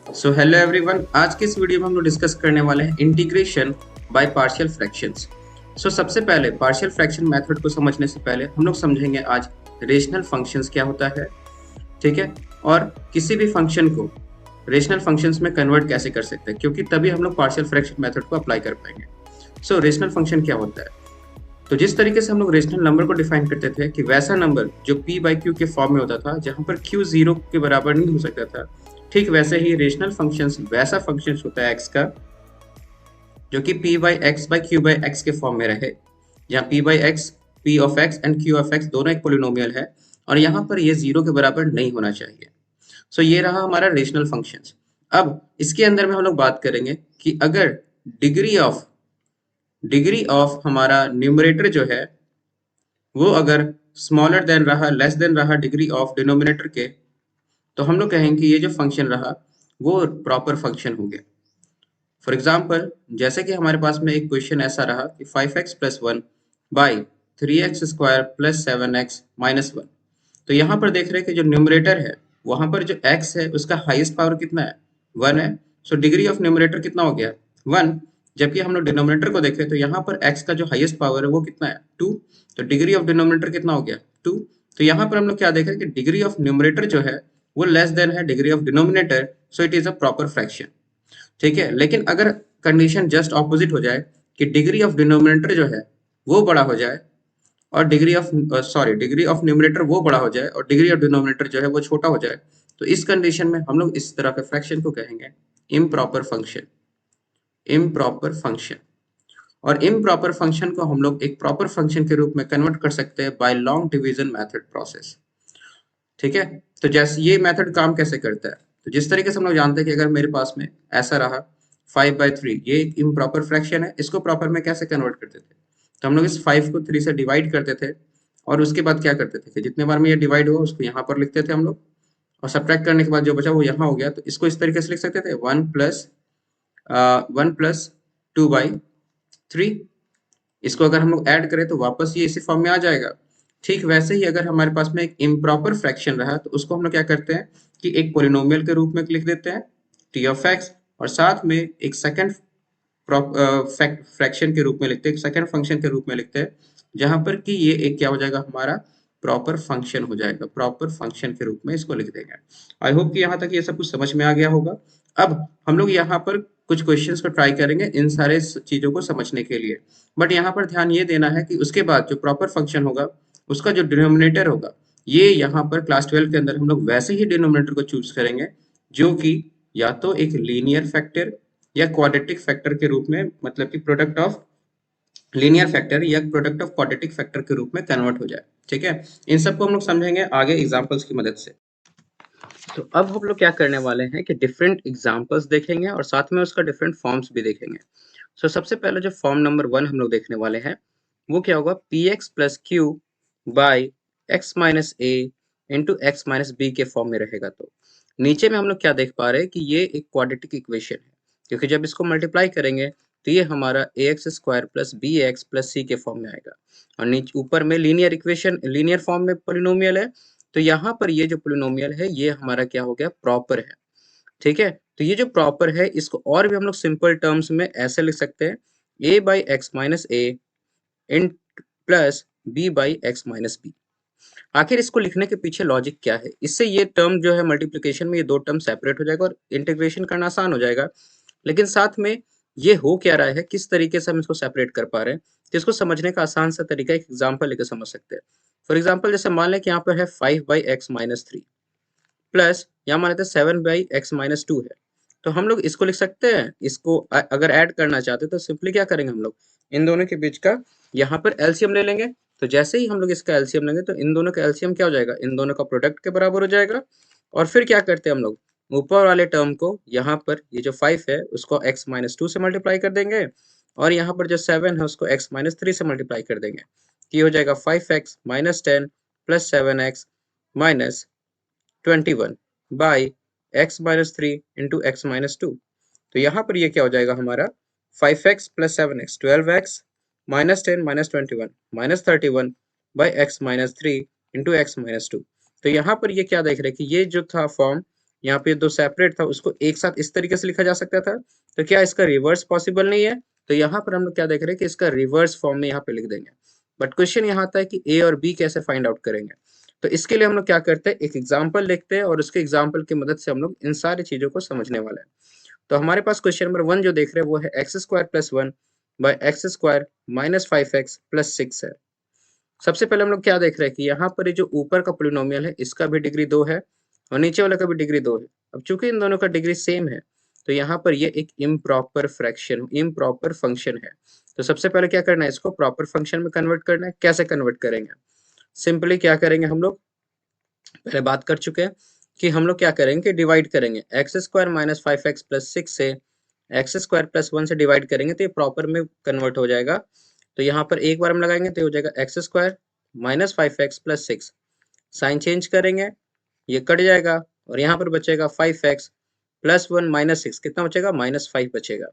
So hello everyone, आज के इस वीडियो में हम लोग डिस्कस करने वाले हैं इंटीग्रेशन बाय पार्शियल फ्रैक्शंस। सबसे पहले पार्शियल फ्रैक्शन मेथड को समझने से पहले हम लोग समझेंगे आज रेशनल फंक्शंस क्या होता है, ठीक है, और किसी भी फंक्शन को रेशनल फंक्शंस में कन्वर्ट कैसे कर सकते हैं, क्योंकि तभी हम लोग पार्शियल फ्रैक्शन मेथड को अप्लाई कर पाएंगे। रेशनल फंक्शन क्या होता है? तो जिस तरीके से हम लोग रेशनल नंबर को डिफाइन करते थे कि वैसा नंबर जो p बाई क्यू के फॉर्म में होता था, जहां पर q 0 के बराबर नहीं हो सकता था, ठीक वैसे ही रेशनल फंक्शंस वैसा फंक्शंस होता है x का जो कि p by x by Q by x के फॉर्म में रहे, जहाँ p by x, p of x and q of x दोनों एक पोलिनोमियल है और यहाँ पर ये 0 के बराबर नहीं होना चाहिए। ये रहा हमारा रेशनल फंक्शंस। अब इसके अंदर में हम लोग बात करेंगे कि अगर डिग्री ऑफ हमारा न्यूमरेटर जो है वो अगर स्मॉलर देन रहा, लेस देन रहा डिग्री ऑफ डिनोमिनेटर के, तो हम लोग कहेंगे कि ये जो फंक्शन रहा वो प्रॉपर फंक्शन हो गया। फॉर एग्जाम्पल, जैसे कि हमारे पास में एक क्वेश्चन ऐसा रहा कि 5x plus 1 by 3x square plus 7x minus 1। तो यहाँ पर देख रहे हैं कि जो न्यूमरेटर है वहां पर जो x है उसका हाईएस्ट पावर कितना है? 1 है। डिग्री ऑफ न्यूमरेटर कितना हो गया? 1। जबकि हम लोग डिनोमिनेटर को देखें तो यहाँ पर x का जो हाईएस्ट पावर है वो कितना है? 2। तो डिग्री ऑफ डिनोमिनेटर कितना हो गया? 2। तो यहाँ पर हम लोग क्या देख रहे हैं कि डिग्री ऑफ न्यूमरेटर जो है वो लेस देन है degree of denominator, so it is a proper fraction, ठीक है। लेकिन अगर कंडीशन जस्ट ऑपोजिट हो जाए कि डिग्री ऑफ डिनोमिनेटर जो है वो बड़ा हो जाए और डिग्री ऑफ न्यूमरेटर वो बड़ा हो जाए और डिग्री ऑफ डिनोमिनेटर जो है वो छोटा हो जाए, तो इस कंडीशन में हम लोग इस तरह के फ्रैक्शन को कहेंगे इम्प्रॉपर फंक्शन। इम्प्रॉपर फंक्शन, और इम्प्रॉपर फंक्शन को हम लोग एक प्रॉपर फंक्शन के रूप में कन्वर्ट कर सकते हैं by long division method process, ठीक है। तो जैसे ये मेथड काम कैसे करता है, तो जिस तरीके से हम लोग जानते हैं कि अगर मेरे पास में ऐसा रहा 5/3, ये एक इम्प्रॉपर फ्रैक्शन है, इसको प्रॉपर में कैसे कन्वर्ट करते थे? तो हम लोग इस 5 को 3 से डिवाइड करते थे और उसके बाद क्या करते थे कि जितने बार में ये डिवाइड हुआ उसको यहाँ पर लिखते थे हम लोग, और सब्ट्रैक्ट करने के बाद जो बचा वो यहाँ हो गया, तो इसको इस तरीके से लिख सकते थे 1 प्लस 2/3। इसको अगर हम लोग ऐड करें तो वापस ये इसी फॉर्म में आ जाएगा। ठीक वैसे ही अगर हमारे पास में एक इम्प्रॉपर फ्रैक्शन रहा तो उसको हम लोग क्या करते हैं कि एक पोलिनोमियल के रूप में लिख देते हैं टी ऑफ एक्स, और साथ में एक सेकंड फ्रैक्शन के रूप में लिखते हैं, सेकंड फंक्शन के रूप में लिखते हैं, जहां पर कि ये एक क्या हो जाएगा, हमारा प्रॉपर फंक्शन हो जाएगा। प्रॉपर फंक्शन के रूप में इसको लिख देंगे। आई होप कि यहाँ तक ये सब कुछ समझ में आ गया होगा। अब हम लोग यहाँ पर कुछ क्वेश्चंस को ट्राई करेंगे इन सारे चीजों को समझने के लिए, बट यहाँ पर ध्यान ये देना है कि उसके बाद जो प्रॉपर फंक्शन होगा उसका जो डिनोमिनेटर होगा, ये यहाँ पर क्लास 12 के अंदर हम लोग वैसे ही डिनोमिनेटर को चूज करेंगे जो कि या तो एक लीनियर फैक्टर या क्वाड्रेटिक फैक्टर के रूप में, मतलब कि प्रोडक्ट ऑफ लीनियर फैक्टर या प्रोडक्ट ऑफ क्वाड्रेटिक फैक्टर के रूप में कन्वर्ट हो जाए, ठीक है। इन सबको हम लोग समझेंगे आगे एग्जांपल्स की मदद से। तो अब हम लोग क्या करने वाले हैं कि डिफरेंट एग्जांपल्स देखेंगे और साथ में उसका डिफरेंट फॉर्म्स भी देखेंगे। सबसे पहले जो फॉर्म नंबर 1 हम लोग देखने वाले हैं वो क्या होगा, p x plus q by x minus a into x minus b के फॉर्म में रहेगा। तो नीचे में हम लोग क्या देख पा रहे हैं कि ये एक क्वाड्रेटिक इक्वेशन है, क्योंकि जब इसको मल्टीप्लाई करेंगे तो ये हमारा a x square plus b x plus c के फॉर्म में आएगा, और नीचे ऊपर में लीनियर इक्वेशन, लीनियर फॉर्म में पोलिनोमियल है। तो यहाँ पर ये जो पोलिनोमियल है ये हमारा क्या हो गया, प्रॉपर है, ठीक है। तो ये जो प्रॉपर है इसको और भी हम लोग सिंपल टर्म्स में ऐसे लिख सकते हैं, a by x minus a in plus b by x minus b. आखिर इसको लिखने के पीछे लॉजिक क्या है? इससे ये टर्म जो है मल्टीप्लिकेशन में ये दो टर्म सेपरेट हो जाएगा और इंटीग्रेशन करना आसान हो जाएगा। लेकिन साथ में ये हो क्या रहा है, किस तरीके से हम इसको सेपरेट कर पा रहे हैं, तो इसको समझने का आसान सा तरीका एक एग्जाम्पल लेकर समझ सकते हैं। फॉर एग्जाम्पल जैसे मान लें कि यहाँ पर है 5/x-3 प्लस यहाँ मान लेते हैं 7/x-2 है। तो हम लोग इसको लिख सकते हैं, इसको अगर ऐड करना चाहते हैं तो सिंपली क्या करेंगे, हम लोग इन दोनों के बीच का यहाँ पर एलसीएम ले लेंगे। तो जैसे ही हम लोग इसका एलसीएम लेंगे तो इन दोनों का एलसीएम क्या हो जाएगा, इन दोनों का प्रोडक्ट के बराबर हो जाएगा। और फिर क्या करते हैं हम लोग, ऊपर वाले टर्म को यहाँ पर ये जो 5 है उसको x-2 से मल्टीप्लाई कर देंगे, और यहाँ पर जो 7 है उसको x-3 से मल्टीप्लाई कर देंगे। ये हो जाएगा 5x-10 plus 7x-21 by x-3 into x-2। तो यहाँ पर ये क्या हो जाएगा हमारा 5x plus 7x 12x minus 10 minus 21 minus 31 by x-3 into x-2। तो यहाँ पर ये क्या देख रहे हैं कि ये जो था फॉर्म यहाँ पे दो सेपरेट था, उसको एक साथ इस तरीके से लिखा जा सकता था। तो क्या इसका रिवर्स पॉसिबल नहीं है? तो यहाँ पर हम लोग क्या देख रहे हैं कि इसका रिवर्स फॉर्म में यहाँ पे लिख देंगे। बट क्वेश्चन यहाँ आता है कि ए और बी कैसे फाइंड आउट करेंगे। तो इसके लिए हम लोग क्या करते हैं, एक एग्जाम्पल लिखते हैं और उसके एग्जाम्पल की मदद से हम लोग इन सारी चीजों को समझने वाले हैं। तो हमारे पास क्वेश्चन नंबर 1 जो देख रहे हैं वो है x square plus 1 by x square minus 5x plus 6 है। सबसे पहले हम लोग क्या देख रहे हैं कि यहाँ पर ये जो ऊपर का पोलिनोमियल है इसका भी डिग्री 2 है और नीचे वाले का भी डिग्री 2 है। अब चूंकि इन दोनों का डिग्री सेम है तो यहाँ पर ये एक इम्प्रॉपर फ्रैक्शन, इम्प्रॉपर फंक्शन है। तो सबसे पहले क्या करना है, इसको प्रॉपर फंक्शन में कन्वर्ट करना है। कैसे कन्वर्ट करेंगे? सिंपली क्या करेंगे, हम लोग पहले बात कर चुके हैं कि हम लोग क्या करेंगे कि डिवाइड करेंगे। X square minus 5x plus 6 से एक्स स्क्वायर प्लस 1 से डिवाइड करेंगे तो ये प्रॉपर में कन्वर्ट हो जाएगा। तो यहाँ पर एक बार हम लगाएंगे तो हो जाएगा x square minus 5x plus 6, sign change करेंगे ये कट जाएगा और यहाँ पर बचेगा 5x प्लस 1 माइनस 6, कितना बचेगा, -5 बचेगा।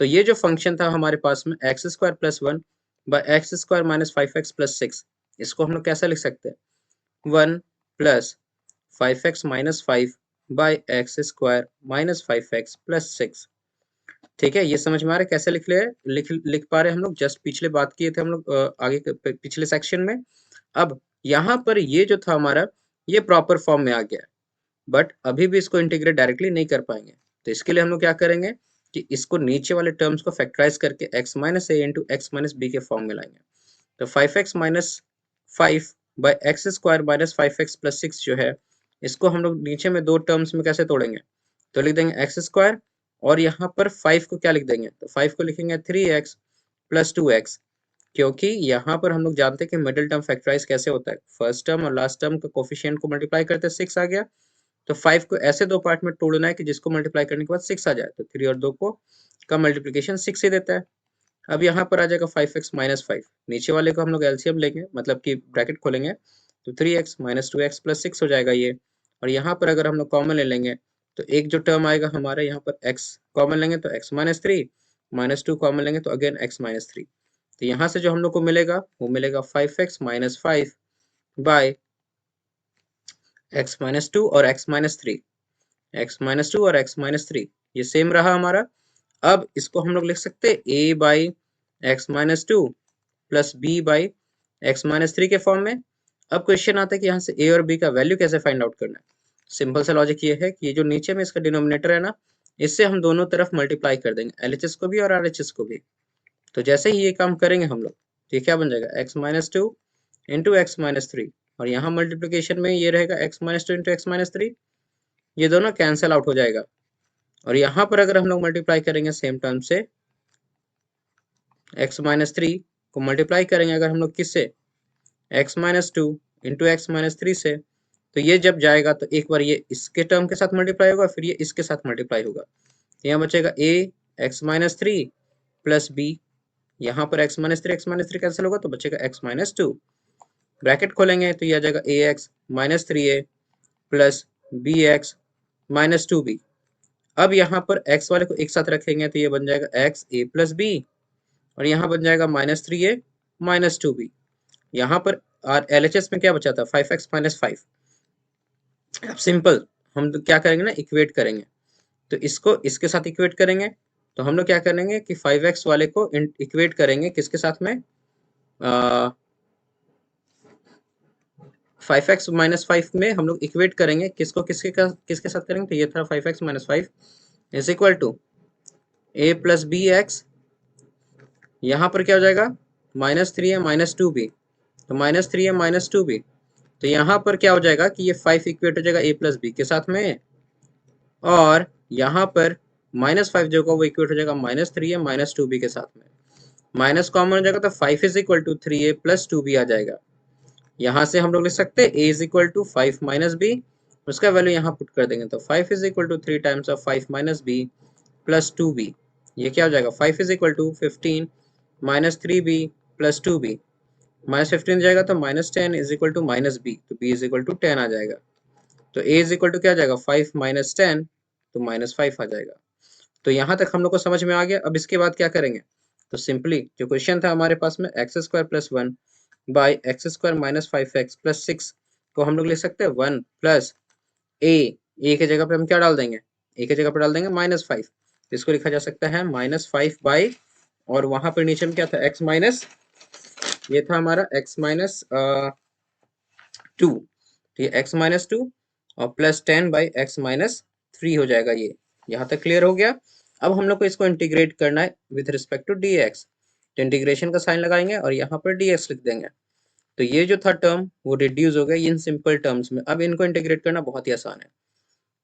तो ये जो फंक्शन था हमारे पास में x square plus 1 by x square minus 5x plus 6, इसको हम लोग कैसे लिख सकते हैं, 1 plus 5x minus 5 by x square minus 5x plus 6। ठीक है, ये समझ में आ रहा है कैसे लिख पा रहे हैं हम लोग। जस्ट पिछले बात किए थे हम लोग आगे पिछले सेक्शन में। अब यहाँ पर ये जो था हमारा, ये प्रॉपर फॉर्म में आ गया है, बट अभी भी इसको इंटीग्रेट डायरेक्टली नहीं कर पाएंगे। तो इसके लिए हम लोग क्या करेंगे कि इसको नीचे वाले टर्म्स को फैक्टराइज करके x minus a into x minus b के फॉर्म में लाएंगे। तो 5x minus 5 by x square minus 5x plus 6 जो है, इसको हम लोग नीचे में दो टर्म्स में कैसे तोड़ेंगे, तो लिख देंगे एक्स स्क्वायर और यहाँ पर 5 को क्या लिख देंगे, तो 5 को लिखेंगे 3x प्लस 2x, क्योंकि यहाँ पर हम लोग जानते हैं कि मिडिल टर्म फैक्टराइज कैसे होता है, फर्स्ट टर्म और लास्ट टर्म का कोफिशिएंट को मल्टीप्लाई करते हैं 6 आ गया। तो 5 को ऐसे दो पार्ट में तोड़ना है कि जिसको मल्टीप्लाई करने के बाद 6 आ जाए, तो 3 और 2 को का मल्टीप्लीकेशन 6 ही देता है। अब यहाँ पर आ जाएगा 5x माइनस 5, नीचे वाले को हम लोग एलसीएम लेंगे, मतलब कि ब्रैकेट खोलेंगे, तो 3x माइनस 2x प्लस 6 हो जाएगा ये। और यहाँ पर अगर हम लोग कॉमन ले लेंगे तो एक जो टर्म आएगा हमारा, यहाँ पर x कॉमन लेंगे तो x माइनस 3, माइनस 2 कॉमन लेंगे तो अगेन x माइनस 3। तो यहाँ से जो हम लोग को मिलेगा वो मिलेगा 5x minus 5 bye x minus 2 और x माइनस 3, x माइनस 2 और x माइनस 3 ये सेम रहा हमारा। अब इसको हम लोग लिख सकते हैं a by x minus 2 plus b by x minus 3 के फॉर्म में। अब क्वेश्चन आता है कि यहाँ से a और b का वैल्यू कैसे फाइंड आउट करना है। सिंपल सा लॉजिक ये है कि ये जो नीचे में इसका डिनोमिनेटर है ना, इससे हम दोनों तरफ मल्टीप्लाई कर देंगे, LHS को भी और RHS को भी। तो जैसे ही ये काम करेंगे हम लोग, तो ये क्या बन जाएगा, x minus 2 into x minus 3, और यहाँ मल्टीप्लीकेशन में ये रहेगा x minus 2 into x minus 3, ये दोनों कैंसिल आउट हो जाएगा। और यहाँ पर अगर हम लोग मल्टीप्लाई करेंगे सेम टर्म से, x माइनस 3 को मल्टीप्लाई करेंगे अगर हम लोग किससे, x minus 2 into x minus 3 से, तो ये जब जाएगा तो एक बार ये इसके टर्म के साथ मल्टीप्लाई होगा, फिर ये इसके साथ मल्टीप्लाई होगा, तो यहाँ बचेगा a x minus 3 plus b, यहाँ पर x माइनस 3 कैंसिल होगा तो बचेगा x माइनस 2, ब्रैकेट खोलेंगे तो ये आ जाएगा a x minus 3a plus b x minus 2b। अब यहाँ पर x वाले को एक साथ रखेंगे तो ये बन जाएगा x a प्लस b, और यहाँ बन जाएगा -3a माइनस 2b। यहाँ पर LHS में क्या बचा था, 5x माइनस 5। अब सिंपल हम तो क्या करेंगे ना, इक्वेट करेंगे, तो इसको इसके साथ इक्वेट करेंगे। तो हम लोग क्या करेंगे कि 5x वाले को इक्वेट करेंगे किसके साथ में, 5x माइनस 5 में हम लोग इक्वेट करेंगे किसको किसके साथ करेंगे, तो ये था 5x minus 5 is equal to a plus b x, यहाँ पर क्या हो जाएगा, -3a माइनस 2b, तो -3a माइनस 2b, तो यहाँ पर क्या हो जाएगा कि ये 5 इक्वेट हो जाएगा a प्लस बी के साथ में, और यहाँ पर -5 जो होगा वो इक्वेट हो जाएगा -3a माइनस 2b के साथ में। माइनस कॉमन हो जाएगा तो 5 is equal to 3a plus 2b आ जाएगा। यहाँ से हम लोग लिख सकते हैं a is equal to 5 minus b, उसका वैल्यू यहाँ पुट कर देंगे तो 5 is equal to 3 times of 5 minus b plus 2b, ये क्या हो जाएगा, 5 is equal to 15 minus 3b plus 2b, -15 जाएगा तो -10 is equal to minus b, तो b इज इक्वल टू 10 आ जाएगा। तो a इज इक्वल टू क्या आ जाएगा, 5 माइनस 10, तो -5 आ जाएगा। तो यहाँ तक हम लोग को समझ में आ गया। अब इसके बाद क्या करेंगे, तो सिंपली जो क्वेश्चन था हमारे पास में x square plus 1 by x square minus 5x plus 6 को हम लोग लिख सकते हैं 1 प्लस a ए की जगह पे हम क्या डाल देंगे, ए की जगह पे डाल देंगे -5, तो इसको लिखा जा सकता है -5 बाई, और वहां पर नीचे में क्या था, x माइनस, ये था हमारा x माइनस 2, ठीक है, x माइनस 2 और प्लस 10 बाई x माइनस 3 हो जाएगा ये। यहाँ तक क्लियर हो गया। अब हम लोग को इसको इंटीग्रेट करना है विथ रिस्पेक्ट टू dx, तो इंटीग्रेशन का साइन लगाएंगे और यहाँ पर dx लिख देंगे। तो ये जो था टर्म वो रिड्यूस हो गया इन सिंपल टर्म्स में। अब इनको इंटीग्रेट करना बहुत ही आसान है,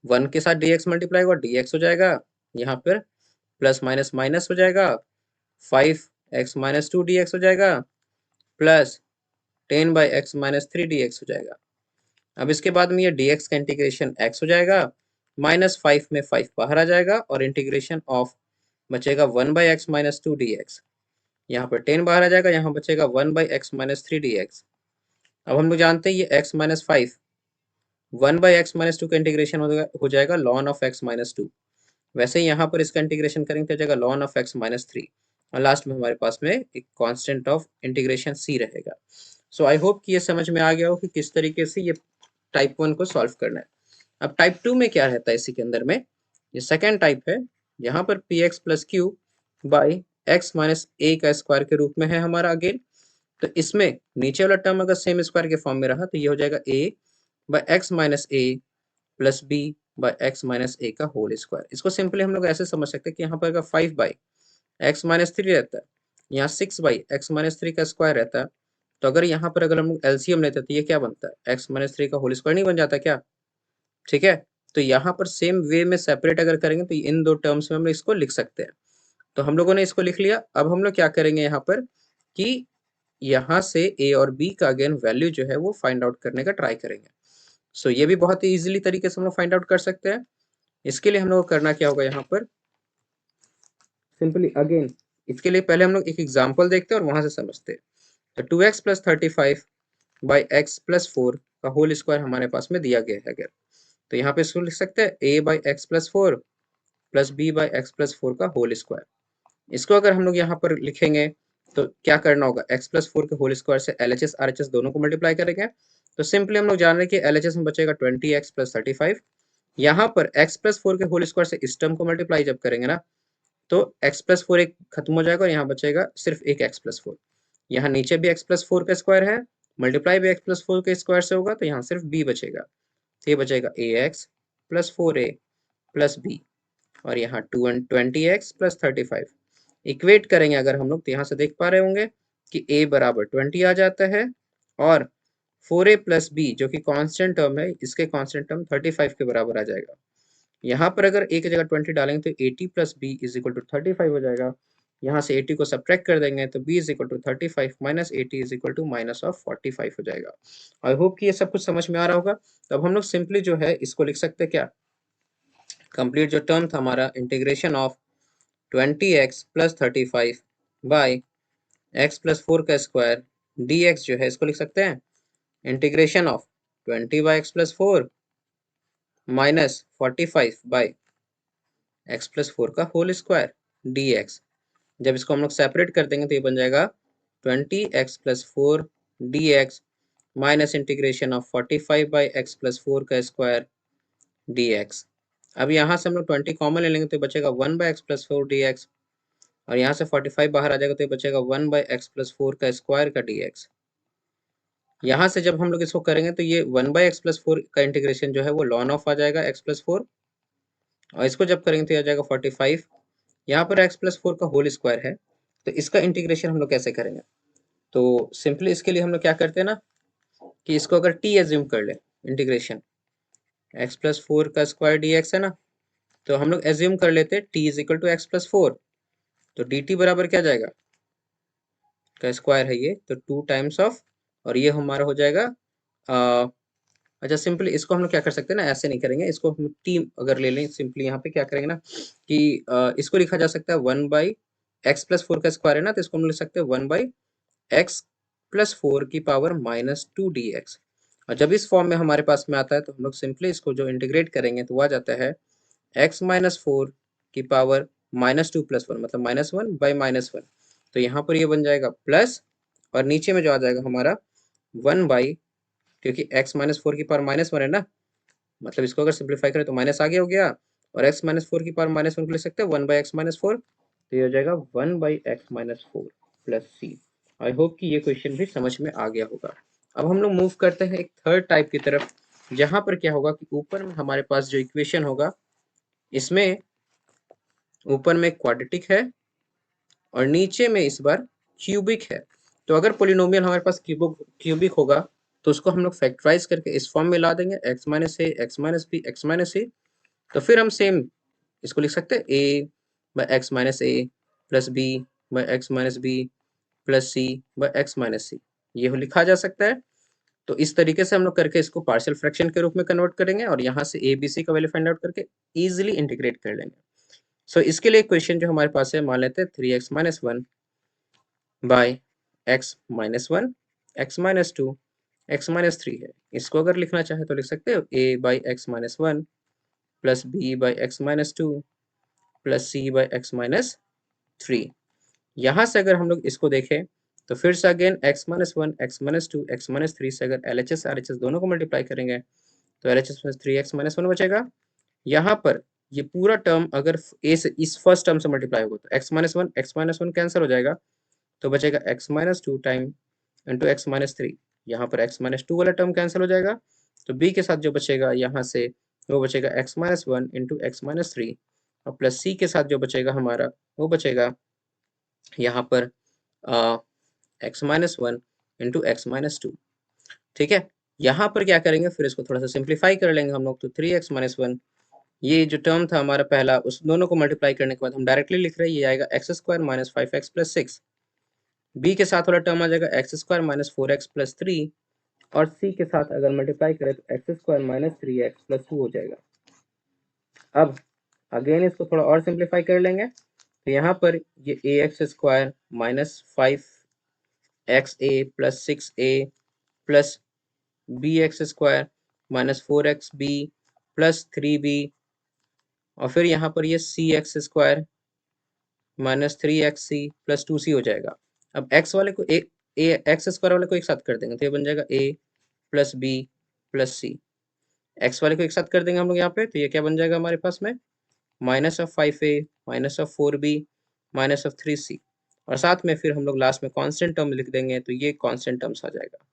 1 के साथ dx मल्टीप्लाई हुआ dx हो जाएगा, यहाँ पर प्लस माइनस माइनस हो जाएगा, 5x माइनस 2 dx हो जाएगा, plus 10 by x minus 3 dx हो जाएगा। अब इसके बाद में ये dx का इंटीग्रेशन x हो जाएगा, -5 में 5 बाहर आ जाएगा और इंटीग्रेशन ऑफ बचेगा 1 बाई एक्स माइनस 2 dx, यहाँ पर 10 बाहर आ जाएगा, यहाँ बचेगा 1 बाई एक्स माइनस 3 dx। अब हम लोग जानते हैं ये x minus 5 1 by x minus 2 का इंटीग्रेशन हो जाएगा लॉन ऑफ x माइनस 2। वैसे ही यहाँ पर इसका इंटीग्रेशन करेंगे तो जाएगा लॉन ऑफ x माइनस 3, और लास्ट में हमारे पास में एक कांस्टेंट ऑफ इंटीग्रेशन c रहेगा। सो आई होप कि ये समझ में आ गया हो कि किस तरीके से ये टाइप 1 को सॉल्व करना है। अब टाइप 2 में क्या रहता है इसी के अंदर में, ये सेकेंड टाइप है, यहाँ पर p x plus q by x minus a का स्क्वायर के रूप में है हमारा अगेन। तो इसमें नीचे वाला टर्म अगर सेम स्क्वायर के फॉर्म में रहा तो ये हो जाएगा a by x minus a plus b by x minus a का होल स्क्वायर। इसको सिंपली हम लोग ऐसे समझ सकते हैं कि यहाँ पर अगर 5 बाई एक्स माइनस 3 रहता है, यहाँ 6 बाई एक्स माइनस 3 का स्क्वायर रहता है, तो अगर यहाँ पर अगर हम लोग एलसीएम लेते हैं तो ये क्या बनता है, एक्स माइनस 3 का होल स्क्वायर नहीं बन जाता क्या, ठीक है। तो यहाँ पर सेम वे में सेपरेट अगर करेंगे तो इन दो टर्म्स में हम लोग इसको लिख सकते हैं। तो हम लोगों ने इसको लिख लिया। अब हम लोग क्या करेंगे यहाँ पर कि यहाँ से ए और बी का अगेन वैल्यू जो है वो फाइंड आउट करने का ट्राई करेंगे। सो ये भी बहुत ही इजीली तरीके से हम लोग फाइंड आउट कर सकते हैं। इसके लिए हम लोग को करना क्या होगा, यहाँ पर सिंपली अगेन इसके लिए पहले हम लोग एक एग्जाम्पल देखते हैं और वहां से समझते हैं। तो 2x plus 35 by x plus 4 का होल स्क्वायर हमारे पास में दिया गया है अगर, तो यहाँ पे इसको लिख सकते हैं a by x plus 4 plus b by x plus 4 का होल स्क्वायर। इसको अगर हम लोग यहाँ पर लिखेंगे तो क्या करना होगा, x प्लस 4 के होल स्क्वायर से LHS RHS दोनों को मल्टीप्लाई करेंगे। तो सिंपली हम लोग जान रहे हैं कि LHS में बचेगा 20x प्लस 35, यहाँ पर x प्लस 4 के होल स्क्वायर से इस टर्म को मल्टीप्लाई जब करेंगे ना तो x प्लस 4 एक खत्म हो जाएगा और यहाँ बचेगा सिर्फ एक x प्लस 4। यहाँ नीचे भी x प्लस 4 का स्क्वायर है, मल्टीप्लाई भी x प्लस 4 के स्क्वायर से होगा, तो यहाँ सिर्फ b बचेगा, तो ये बचेगा ax plus 4a plus b, और यहाँ 20x प्लस 35 इक्वेट करेंगे अगर हम लोग तो यहाँ से देख पा रहे होंगे कि a बराबर 20 आ जाता है, और 4a प्लस b जो कि कांस्टेंट टर्म है, इसके कांस्टेंट टर्म 35 के बराबर आ जाएगा। यहाँ पर अगर a की जगह 20 डालेंगे तो 80 plus b is equal to 35 हो जाएगा। यहाँ से 80 को सब्ट्रैक्ट कर देंगे तो b is equal to 35 minus 80 is equal to minus of 45 हो जाएगा। आई होप कि ये सब कुछ समझ में आ रहा होगा। तो अब हम लोग सिंपली जो है इसको लिख सकते हैं क्या, कंप्लीट जो टर्म था हमारा integration of 20x plus 35 by x plus 4 का स्क्वायर dx जो है इसको लिख सकते हैं integration of 20 by x plus 4 minus 45 by x plus 4 का होल स्क्वायर dx। जब इसको हम लोग सेपरेट कर देंगे तो ये बन जाएगा 20x plus 4 dx minus integration of 45 by x plus 4 का स्क्वायर dx। अब यहाँ से हम लोग 20 कॉमन ले लेंगे तो ये बचेगा 1 बाई एक्स प्लस 4 dx, और यहाँ से 45 बाहर आ जाएगा तो ये बचेगा 1 बाई एक्स प्लस 4 का स्क्वायर का dx। यहाँ से जब हम लोग इसको करेंगे तो ये 1 बाई एक्स प्लस 4 का इंटीग्रेशन जो है वो लॉन ऑफ आ जाएगा एक्स प्लस 4, और इसको जब करेंगे तो आ जाएगा 45, यहाँ पर x प्लस 4 का होल स्क्वायर है, तो इसका इंटीग्रेशन हम लोग कैसे करेंगे। तो सिंपली इसके लिए हम लोग क्या करते हैं ना कि इसको अगर t एज्यूम कर ले, इंटीग्रेशन x प्लस 4 का स्क्वायर dx है ना, तो हम लोग एज्यूम कर लेते हैं t is equal to x plus 4, तो dt बराबर क्या जाएगा, का स्क्वायर है ये तो 2 टाइम्स ऑफ, और ये हमारा हो जाएगा अच्छा सिंपली इसको हम लोग क्या कर सकते हैं ना, ऐसे नहीं करेंगे, इसको हम टी अगर ले लें सिंपली यहाँ पे क्या करेंगे ना कि इसको लिखा जा सकता है 1 बाई एक्स प्लस 4 का स्क्वायर है ना, तो इसको हम लिख सकते हैं 1 बाई एक्स प्लस 4 की पावर माइनस 2 डी एक्स। और जब इस फॉर्म में हमारे पास में आता है तो हम लोग सिंपली इसको जो इंटीग्रेट करेंगे तो वो आ जाता है एक्स माइनस 4 की पावर माइनस 2 प्लस 1 मतलब माइनस 1 बाई माइनस 1, तो यहाँ पर ये बन जाएगा प्लस, और नीचे में जो आ जाएगा हमारा 1 बाई, क्योंकि x माइनस 4 की पावर माइनस 1 है ना, मतलब इसको अगर सिंप्लीफाई करें तो माइनस आगे हो गया, और x माइनस फोर की पावर माइनस वन को ले सकते हैं 1/x माइनस फोर, तो ये हो जाएगा 1/x minus four plus c. I hope कि ये क्वेश्चन भी समझ में आ गया होगा। अब हम लोग मूव करते हैं एक थर्ड टाइप की तरफ, जहां पर क्या होगा कि ऊपर में हमारे पास जो इक्वेशन होगा, इसमें ऊपर में क्वाड्रेटिक है और नीचे में इस बार क्यूबिक है। तो अगर पोलिनोमियल हमारे पास क्यूबिक होगा तो उसको हम लोग फैक्टराइज करके इस फॉर्म में ला देंगे, x minus a, x minus b, x minus c. तो फिर हम सेम इसको लिख सकते हैं a by x minus a plus b by x minus b plus c by x minus c, ये लिखा जा सकता है। तो इस तरीके से हम लोग करके इसको पार्शियल फ्रैक्शन के रूप में कन्वर्ट करेंगे और यहाँ से ए बी सी का वैल्यू फाइंड आउट करके इजीली इंटीग्रेट कर लेंगे। सो इसके लिए क्वेश्चन जो हमारे पास है, मान लेते हैं 3x minus one by x minus one, x minus to, x minus three है। इसको अगर लिखना चाहे तो लिख सकते हो a by x minus one plus b by x minus two plus c by x minus three. यहाँ से अगर हम लोग इसको देखें तो फिर से again x minus one, x minus to, x minus three से अगर LHS RHS दोनों को मल्टीप्लाई करेंगे तो LHS plus three x minus one बचेगा। यहाँ पर ये पूरा टर्म अगर a से इस फर्स्ट टर्म से मल्टीप्लाई होगा तो x माइनस वन कैंसिल हो जाएगा, तो बचेगा x minus two time into x minus three. यहाँ पर x माइनस टू वाला टर्म कैंसिल हो जाएगा, तो b के साथ जो बचेगा यहाँ से वो बचेगा x minus one into x minus three, और प्लस c के साथ जो बचेगा हमारा वो बचेगा यहाँ पर x minus one into x minus to. ठीक है, यहाँ पर क्या करेंगे, फिर इसको थोड़ा सा सिंप्लीफाई कर लेंगे हम लोग। तो 3x माइनस वन, ये जो टर्म था हमारा पहला, उस दोनों को मल्टीप्लाई करने के बाद हम डायरेक्टली लिख रहे हैं, ये आएगा x square minus five x plus six. B के साथ वाला टर्म आ जाएगा x square minus four x plus three, और सी के साथ अगर मल्टीप्लाई करें तो x square minus three x plus two हो जाएगा। अब अगेन इसको थोड़ा और सिंप्लीफाई कर लेंगे, तो यहाँ पर ये a x square minus five x a plus six a plus b x square minus four x b plus three b, और फिर यहाँ पर ये c x square minus three x c plus two c हो जाएगा। अब x वाले को एक्स स्क्वायर वाले को एक साथ कर देंगे तो ये बन जाएगा ए प्लस बी प्लस सी। एक्स वाले को एक साथ कर देंगे हम लोग यहाँ पे, तो ये क्या बन जाएगा हमारे पास में, minus of five a minus of four b minus of three c, और साथ में फिर हम लोग लास्ट में कांस्टेंट टर्म लिख देंगे, तो ये कांस्टेंट टर्म्स आ जाएगा।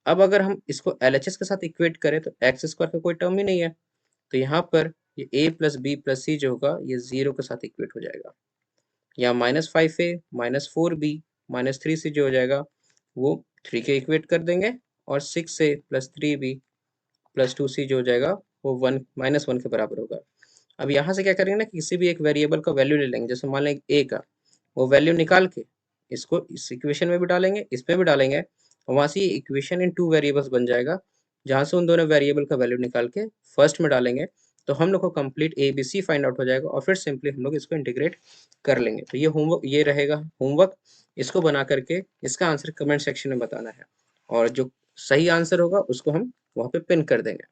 अब अगर हम इसको LHS के साथ इक्वेट करें तो एक्स स्क्वायर का कोई टर्म ही नहीं है, तो यहाँ पर ये a प्लस बी प्लस सी जो होगा ये जीरो के साथ इक्वेट हो जाएगा। यहाँ minus five a minus four b minus three c जो हो जाएगा वो थ्री के इक्वेट कर देंगे, और six a plus three b plus two c जो हो जाएगा वो वन माइनस वन के बराबर होगा। अब यहाँ से क्या करेंगे ना, किसी भी एक वेरिएबल का वैल्यू ले लेंगे, जैसे मान लें ए का, वो वैल्यू निकाल के इसको इस इक्वेशन में भी डालेंगे, इसमें भी डालेंगे, और वहाँ से ये इक्वेशन इन टू वेरिएबल्स बन जाएगा, जहाँ से उन दोनों वेरिएबल का वैल्यू निकाल के फर्स्ट में डालेंगे तो हम लोग को complete a b c find out हो जाएगा, और फिर सिंपली हम लोग इसको इंटीग्रेट कर लेंगे। तो ये होमवर्क, ये रहेगा होमवर्क, इसको बना करके इसका आंसर कमेंट सेक्शन में बताना है, और जो सही आंसर होगा उसको हम वहाँ पे पिन कर देंगे।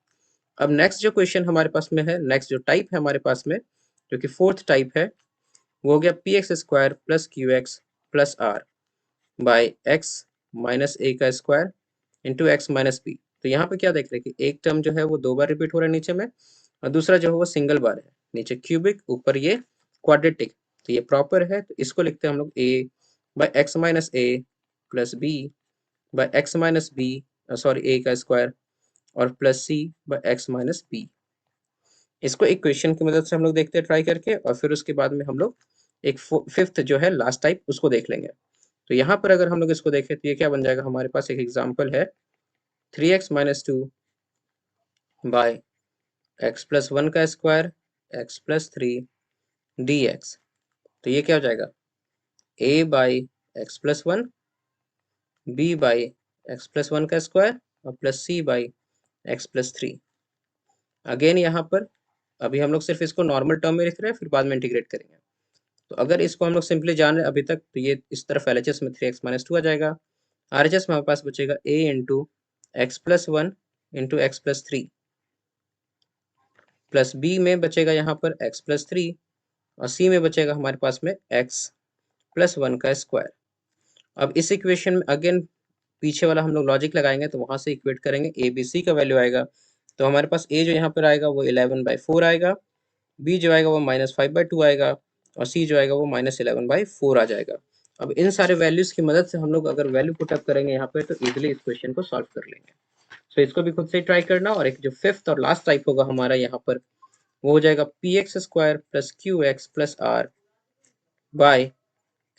अब नेक्स्ट जो क्वेश्चन हमारे पास में है, नेक्स्ट जो टाइप है हमारे पास में, जो कि फोर्थ टाइप है, वो हो गया p x square plus q x plus r by x minus a का square into x minus b. तो यहाँ पे क्या देख रहे हैं कि एक टर्म जो है वो दो बार रिपीट हो रहा है नीचे में, और दूसरा जो है वो सिंगल बार है, नीचे क्यूबिक ऊपर ये क्वाड्रेटिक। तो ये प्रॉपर है, तो इसको लिखते हैं हम लोग a by x minus a plus b by x minus b, sorry a का स्क्वायर, और plus c by x minus b. इसको एक क्वेश्चन की मदद से हम लोग देखते हैं ट्राई करके, और फिर उसके बाद में हम लोग एक फिफ्थ जो है लास्ट टाइप उसको देख लेंगे। तो यहाँ पर अगर हम लोग इसको देखें तो ये क्या बन जाएगा हमारे पास, एक एग्जाम्पल है 3x minus two by x plus one का square x plus three d x. तो ये क्या हो जाएगा, a by x plus one, b by x plus one का स्क्वायर, और plus c by x plus three. Again यहाँ पर अभी हम लोग सिर्फ इसको नॉर्मल टर्म में लिख रहे हैं, फिर बाद में इंटीग्रेट करेंगे। तो अगर इसको हम लोग सिंपली जान रहे हैं अभी तक, तो ये इस तरफ LHS में 3x माइनस टू आ जाएगा, RHS में हमारे पास बचेगा a into x plus one into x plus three, plus b में बचेगा यहाँ पर x प्लस थ्री, और c में बचेगा हमारे पास में x प्लस वन का स्क्वायर। अब इस इक्वेशन में अगेन पीछे वाला हम लोग लॉजिक लगाएंगे, तो वहां से इक्वेट करेंगे, ए बी सी का वैल्यू आएगा तो हमारे पास a जो यहाँ पर आएगा वो 11/4 आएगा, b जो आएगा वो -5/2 आएगा और c जो आएगा वो -11/4 आ जाएगा। अब इन सारे वैल्यूज की मदद से हम लोग अगर वैल्यू पुट अप करेंगे यहाँ पे तो इजीली इस क्वेश्चन को सॉल्व कर लेंगे। सो इसको भी खुद से ट्राई करना। और एक जो फिफ्थ और लास्ट टाइप होगा हमारा यहाँ पर वो हो जाएगा px² + qx + r by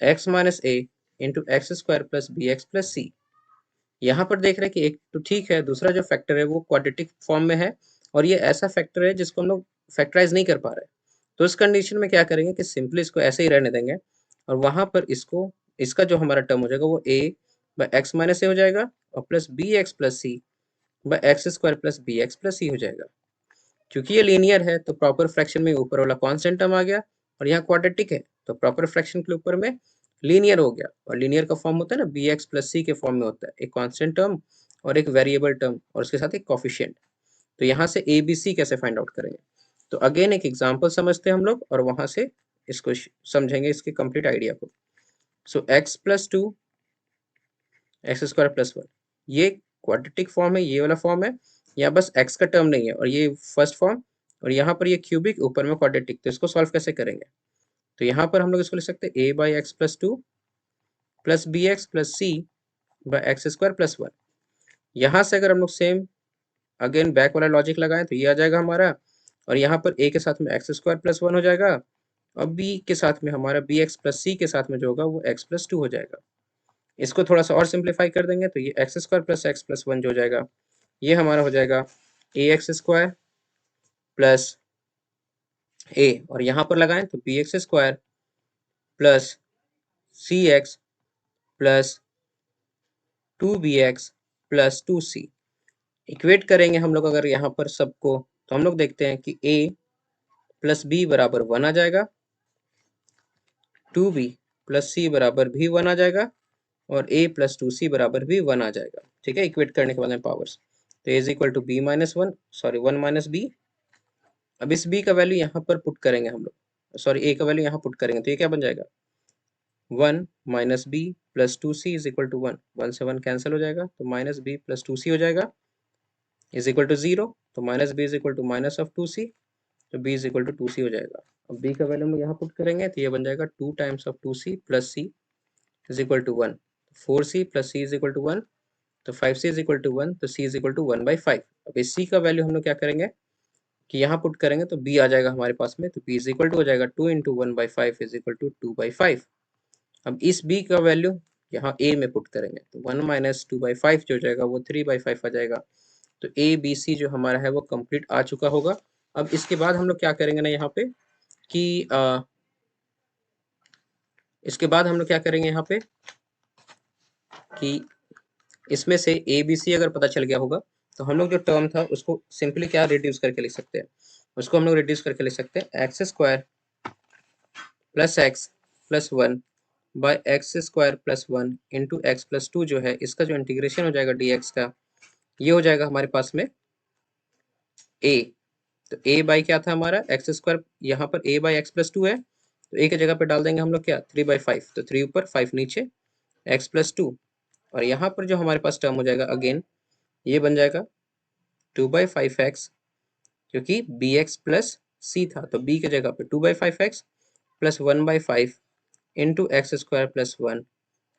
x - a into x² + bx + c। यहाँ पर देख रहे हैं कि एक तो ठीक है, दूसरा जो फैक्टर है वो क्वाड्रेटिक फॉर्म में है और ये ऐसा फैक्टर है जिसको हम लोग फैक्टराइज नहीं कर पा रहे। तो इस कंडीशन में क्या करेंगे कि सिंपली इसको ऐसे ही रहने देंगे और वहां पर इसको इसका जो हमारा टर्म हो जाएगा वो a/x - a हो जाएगा और plus bx + c by x² + bx + c हो जाएगा। क्योंकि ये लीनियर है तो प्रॉपर फ्रैक्शन में ऊपर वाला कांस्टेंट टर्म आ गया और यहाँ क्वाड्रेटिक है तो प्रॉपर फ्रैक्शन के ऊपर में लीनियर हो गया। और लीनियर का फॉर्म होता है ना bx + c के फॉर्म में होता है, एक कांस्टेंट टर्म और एक वेरिएबल टर्म और उसके साथ एक कोफिशिएंट। तो यहाँ से ए बी सी कैसे फाइंड आउट करेंगे? तो अगेन एक एग्जांपल समझते हैं हम लोग और वहां से इसको समझेंगे इसके कंप्लीट आइडिया को। सो x + 2 x² + 1 ये क्वाड्रेटिक फॉर्म है, ये वाला फॉर्म है। यहाँ बस x का टर्म नहीं है और ये फर्स्ट फॉर्म और यहाँ पर ये क्यूबिक ऊपर में क्वाड्रेटिक। तो इसको सॉल्व कैसे करेंगे? तो यहाँ पर हम लोग इसको लिख सकते हैं a/x + 2 + bx + c by x² + 1। यहाँ से अगर हम लोग सेम अगेन बैक वाला लॉजिक लगाएं तो ये आ जाएगा हमारा और यहाँ पर a के साथ में x² + 1 हो जाएगा और b के साथ में हमारा bx + c के साथ में जो होगा वो x + 2 हो जाएगा। इसको थोड़ा सा और सिंप्लीफाई कर देंगे तो ये x² + x + 1 जो हो जाएगा ये हमारा हो जाएगा ax² + a और यहाँ पर लगाएं तो bx² + cx + 2bx + 2c। Equate करेंगे हम लोग अगर यहाँ पर सबको तो हम लोग देखते हैं कि a + b = 1 आ जाएगा, 2b + c = भी 1 आ जाएगा और a + 2c = भी 1 आ जाएगा। ठीक है, इक्वेट करने के बाद में पावर्स तो a = b - 1 सॉरी 1 - b। अब इस b का वैल्यू यहाँ पर पुट करेंगे हम लोग, सॉरी a का वैल्यू यहाँ पुट करेंगे तो ये क्या बन जाएगा 1 - b + 2c = 1, 1 से 1 कैंसिल हो जाएगा तो -b + 2c हो जाएगा = 0 तो -b - -2c तो b = 2c हो जाएगा। अब b का वैल्यू हम लोग यहाँ पुट करेंगे तो ये बन जाएगा 2 times of 2c + c = 1, 4c + c = 1 तो 5c = 1 तो c = 1/5। अब इस c का वैल्यू हम लोग क्या करेंगे कि यहाँ पुट करेंगे तो b आ जाएगा हमारे पास में तो b = हो जाएगा 2 × 1/5 = 2/5। अब इस b का वैल्यू यहाँ a में पुट करेंगे तो 1 - 2/5 जो हो जाएगा वो 3/5 आ जाएगा। तो a b c जो हमारा है वो कंप्लीट आ चुका होगा। अब इसके बाद हम लोग क्या करेंगे ना यहाँ पे कि इसके बाद हम लोग क्या करेंगे यहाँ पे कि इसमें से ए बी सी अगर पता चल गया होगा तो हम लोग जो टर्म था उसको सिंपली क्या रिड्यूस करके लिख सकते हैं, उसको हम लोग रिड्यूस करके लिख सकते हैं x² + x + 1 bye x² + 1 into x + 2 जो है इसका जो इंटीग्रेशन हो जाएगा dx का ये हो जाएगा हमारे पास में a। तो a बाई क्या था हमारा x², यहाँ पर a बाई x + 2 है तो a की जगह पे डाल देंगे हम लोग क्या 3/5 तो 3 ऊपर 5 नीचे x + 2 और यहाँ पर जो हमारे पास टर्म हो जाएगा अगेन ये बन जाएगा 2/5x क्योंकि bx + c था तो b की जगह पे 2/5x + 1/5 इंटू x² + 1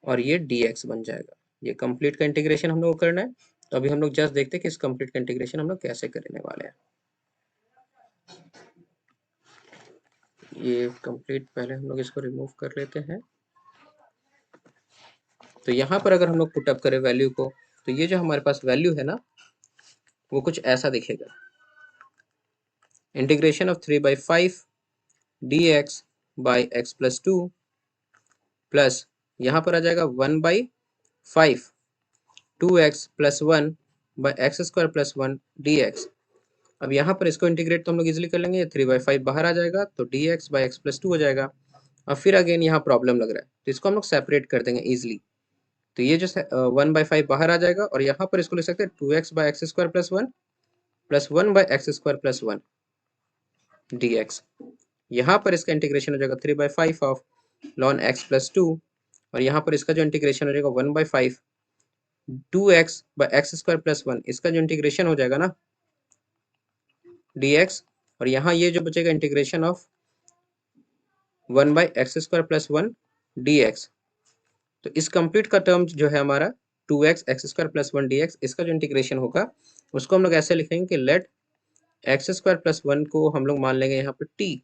और ये dx बन जाएगा। ये कंप्लीट का इंटीग्रेशन हम लोग को करना है तो अभी हम लोग जस्ट देखते हैं कि इस कंप्लीट का इंटीग्रेशन हम लोग कैसे करने वाले हैं। ये कंप्लीट पहले हम लोग इसको रिमूव कर लेते हैं। तो यहाँ पर अगर हम लोग पुट अप करें वैल्यू को तो ये जो हमारे पास वैल्यू है ना वो कुछ ऐसा दिखेगा, integration of 3/5 dx by x + 2 plus यहाँ पर आ जाएगा 1/5 2x + 1 बाई x² + 1 dx। अब यहाँ पर इसको इंटीग्रेट तो हम लोग इजीली कर लेंगे, 3/5 बाहर आ जाएगा तो dx बाई x + 2 हो जाएगा। अब फिर अगेन यहाँ प्रॉब्लम लग रहा है तो इसको हम लोग सेपरेट कर देंगे इजीली। तो ये जो 1/5 बाहर आ जाएगा और यहाँ पर इसको लिख सकते हैं 2x by x² + 1 plus 1 by x² + 1 dx। यहाँ पर इसका इंटीग्रेशन हो जाएगा 3/5 ऑफ ln x + 2 और यहाँ पर इसका जो इंटीग्रेशन हो जाएगा 1/5 2x बाई x² + 1 इसका जो इंटीग्रेशन हो जाएगा ना dx, और यहाँ ये जो बचेगा इंटीग्रेशन ऑफ 1/x² + 1 dx। तो इस कंप्लीट का टर्म जो है हमारा 2x² + 1 dx, इसका जो इंटीग्रेशन होगा उसको हम लोग ऐसे लिखेंगे कि लेट x² + 1 को हम लोग मान लेंगे यहाँ पे t।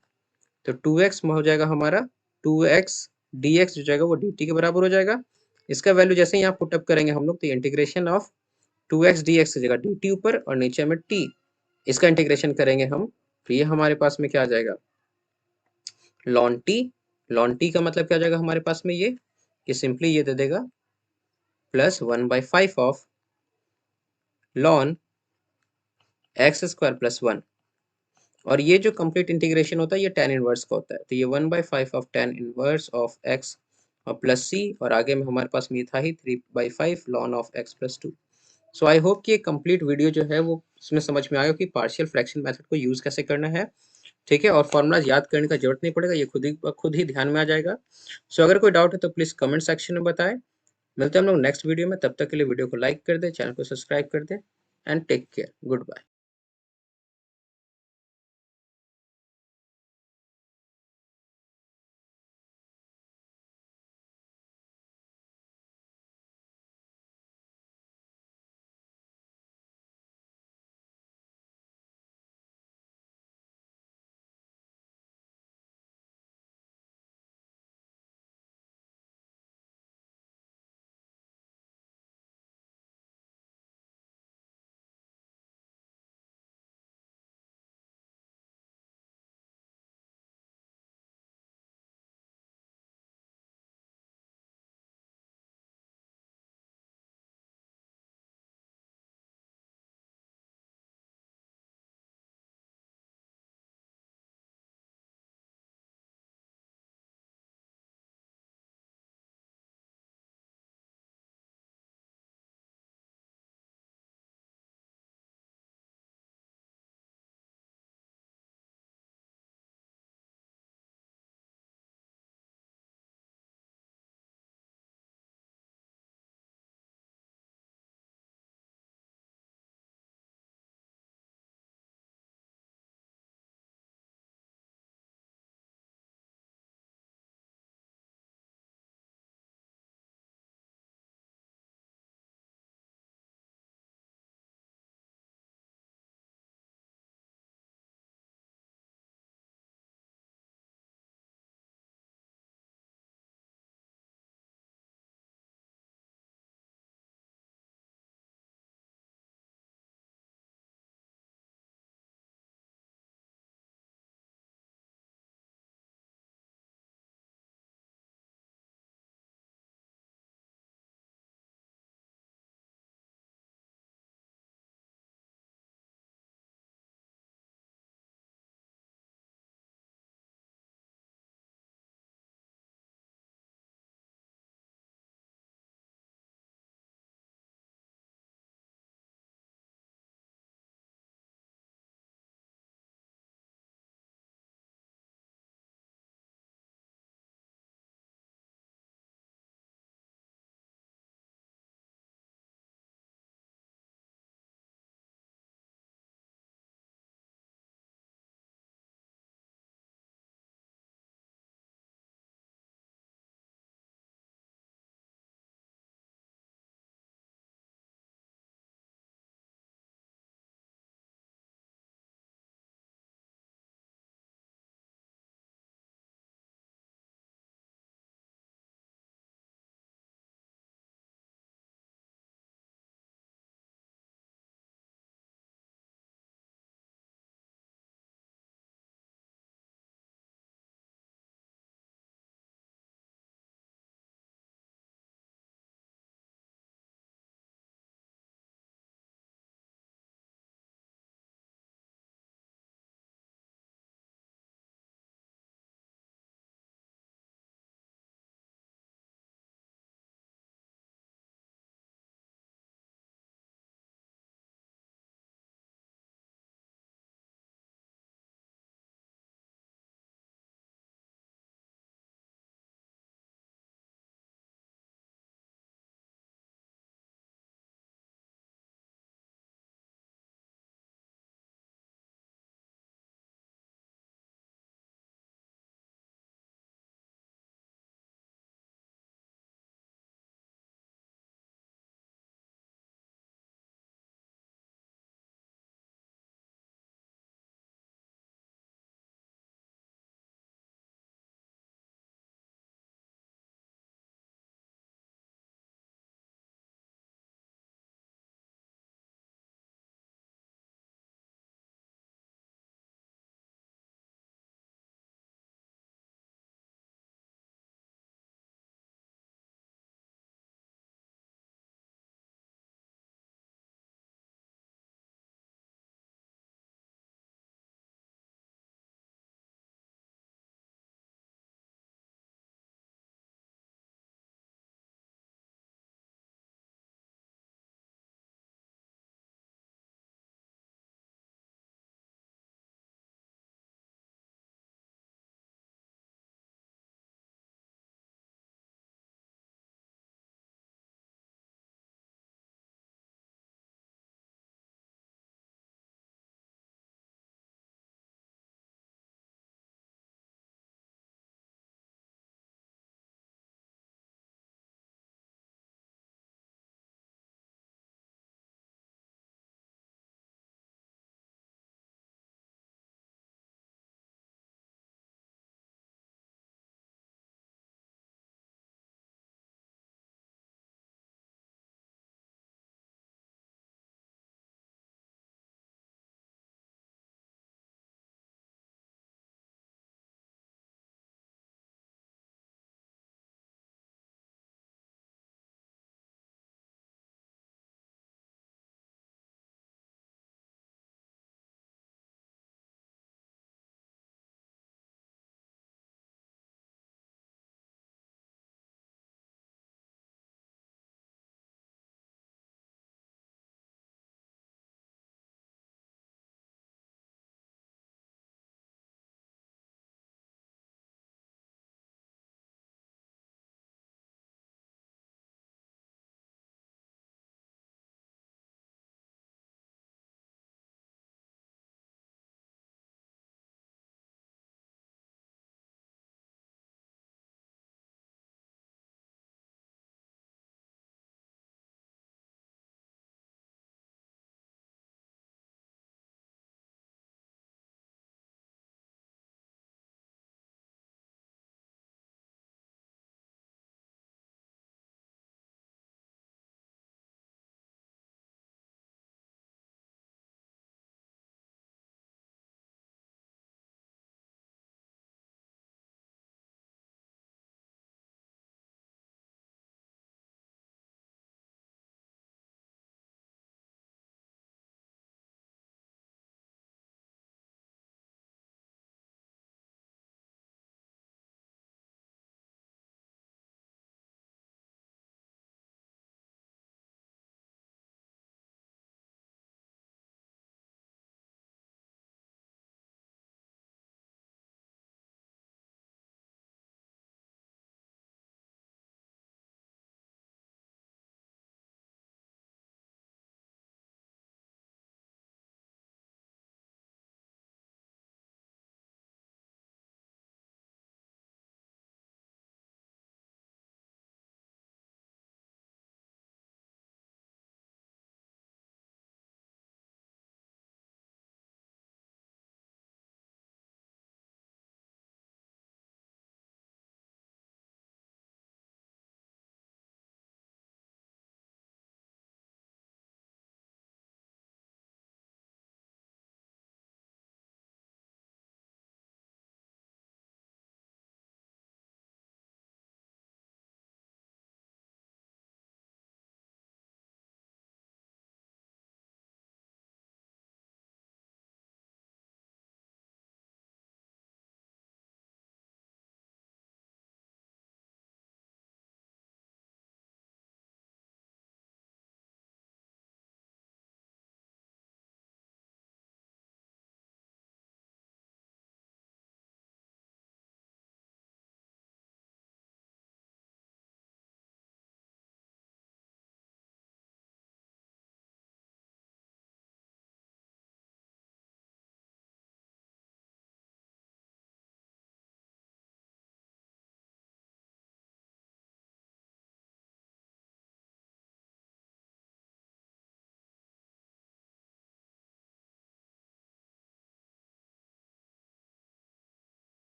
तो 2x में हो जाएगा हमारा 2x dx जो जाएगा वो dt के बराबर हो जाएगा। इसका वैल्यू जैसे ही यहाँ पुट अप करेंगे हम लोग, तो इंटीग्रेशन ऑफ 2x dx की जगह dt ऊपर और नीचे में t, इसका इंटीग्रेशन करेंगे हम, तो ये हमारे पास में क्या आ जाएगा ln t। ln t का मतलब क्या आ जाएगा हमारे पास में, ये कि सिंपली ये दे देगा +1/5 ऑफ ln x² + 1। और ये जो कंप्लीट इंटीग्रेशन होता है ये tan इनवर्स का होता है, तो ये 1/5 of tan inverse of x और प्लस c, और आगे में हमारे पास में ये था ही 3/5 ln of x + 2। So I hope कि ये कंप्लीट वीडियो जो है वो इसमें समझ में आया कि पार्शियल फ्रैक्शन मेथड को यूज कैसे करना है, ठीक है। और फॉर्मूलाज याद करने का जरूरत नहीं पड़ेगा, ये खुद ही ध्यान में आ जाएगा। सो अगर कोई डाउट है तो प्लीज कमेंट सेक्शन में बताएं। मिलते हैं हम लोग नेक्स्ट वीडियो में, तब तक के लिए वीडियो को लाइक कर दे, चैनल को सब्सक्राइब कर दे, and take care, good bye.